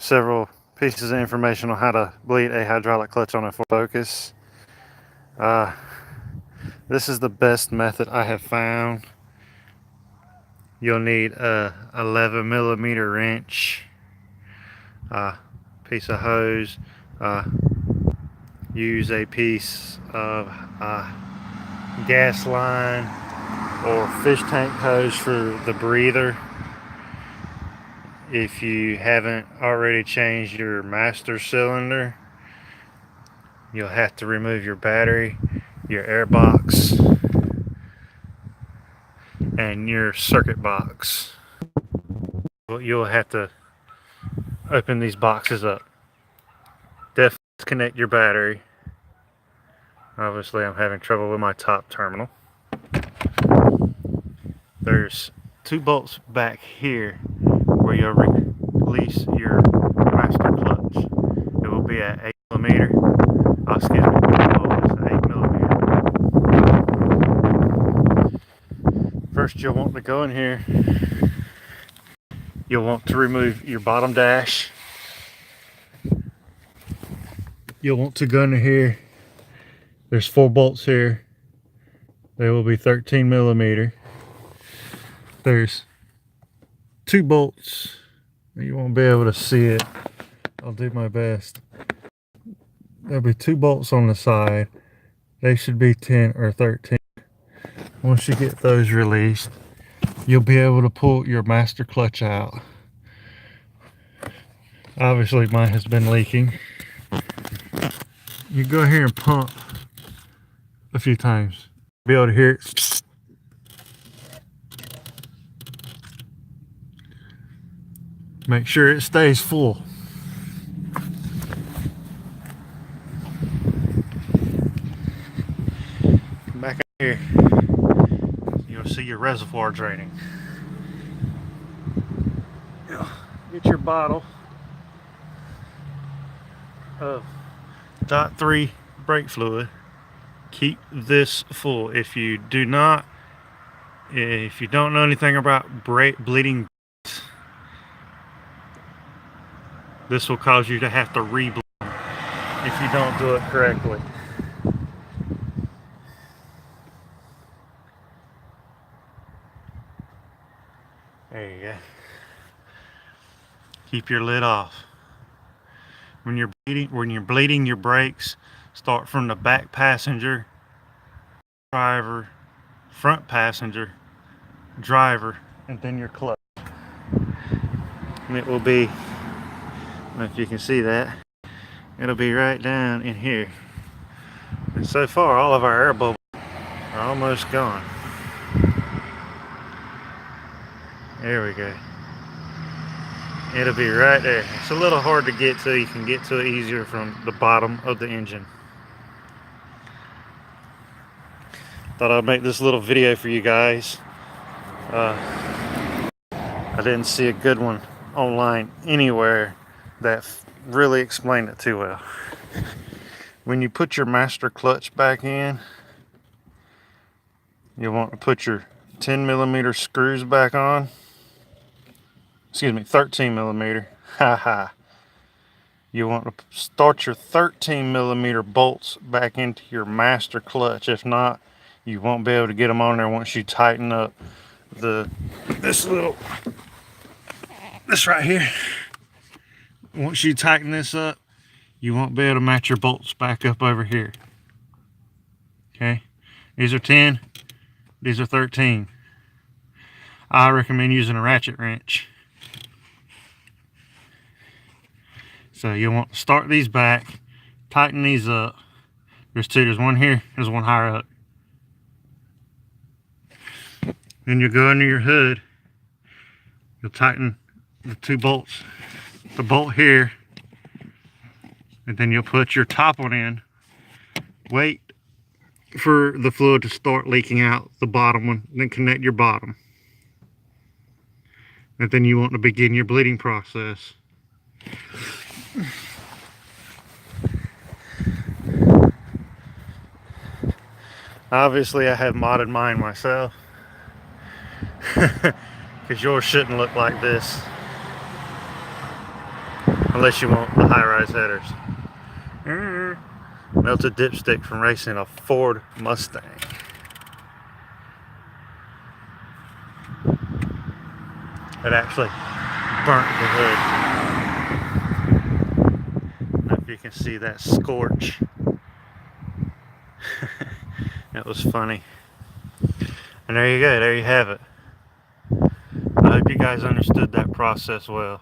several pieces of information on how to bleed a hydraulic clutch on a Ford Focus. This is the best method I have found. You'll need a 11 millimeter wrench, a piece of hose, use a piece of gas line or fish tank hose for the breather. If you haven't already changed your master cylinder, you'll have to remove your battery, your air box, and your circuit box. You'll have to open these boxes up. Definitely disconnect your battery. Obviously, I'm having trouble with my top terminal. There's 2 bolts back here where you'll release your master clutch. It will be at 8 millimeter. Oh, excuse me, it's 8 millimeter. First, you'll want to go in here. You'll want to remove your bottom dash. You'll want to go into here. There's 4 bolts here. They will be 13 millimeter. There's 2 bolts. You won't be able to see it. I'll do my best. There'll be 2 bolts on the side. They should be 10 or 13. Once you get those released, you'll be able to pull your master clutch out. Obviously, mine has been leaking. You go here and pump a few times. Be able to hear it. Make sure it stays full. Back up here, you'll see your reservoir draining. Get your bottle of .3 brake fluid. Keep this full. If you don't know anything about bleeding, this will cause you to have to re-bleed if you don't do it correctly. There you go. Keep your lid off. When you're bleeding your brakes, start from the back passenger, driver, front passenger, driver, and then your clutch. And it will be, I don't know if you can see that, it'll be right down in here. And so far, all of our air bubbles are almost gone. There we go. It'll be right there. It's a little hard to get to. You can get to it easier from the bottom of the engine. Thought I'd make this little video for you guys. I didn't see a good one online anywhere that really explained it too well. When you put your master clutch back in, you want to put your 10 millimeter screws back on. Excuse me, 13 millimeter. Haha. You want to start your 13 millimeter bolts back into your master clutch. If not, you won't be able to get them on there once you tighten up this right here. Once you tighten this up, you won't be able to match your bolts back up over here. Okay, these are 10, these are 13. I recommend using a ratchet wrench. So you want to start these back, tighten these up. There's 2, there's one here, there's one higher up. Then you go under your hood, you'll tighten the 2 bolts, the bolt here, and then you'll put your top one in. Wait for the fluid to start leaking out the bottom one, then connect your bottom. And then you want to begin your bleeding process. Obviously, I have modded mine myself because yours shouldn't look like this. Unless you want the high-rise headers. Melted dipstick from racing a Ford Mustang. It actually burnt the hood. I don't know if you can see that scorch. That was funny. And there you go, there you have it. I hope you guys understood that process well.